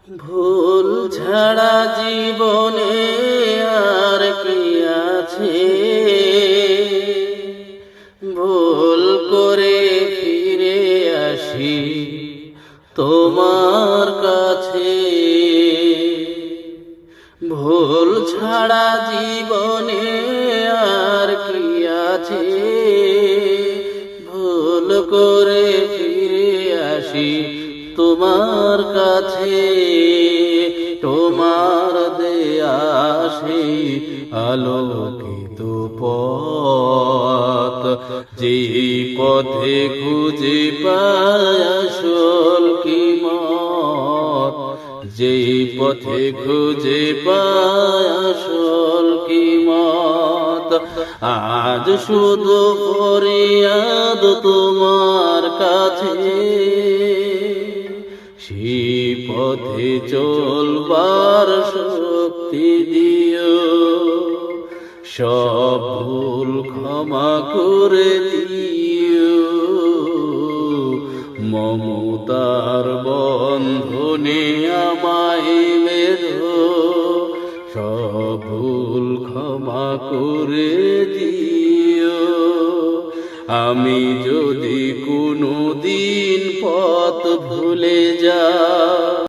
ভুল ছাড়া জীবনে আর কি আছে, ভুল করে ফিরে আসি তোমার কাছে। ভুল ছাড়া জীবনে আর কি আছে, ভুল করে ফিরে আসি তোমার কাছে। তোমার দেয়া সেই আলোকিত পথ, যেই পথে খুঁজে পাই আসল কিমত, যেই পথে খুঁজে পাই আসল কিমত। আজ শুধু ফরিয়াদ তোমার কাছে, সেই পথে চলবার শক্তি দিও, সব ভুল ক্ষমা করে দিও। মমতার বন্ধনে আমায় বেঁধো, সব ভুল ক্ষমা করে দিও। আমি যদি কোনো দিন পথ ভুলে যাই,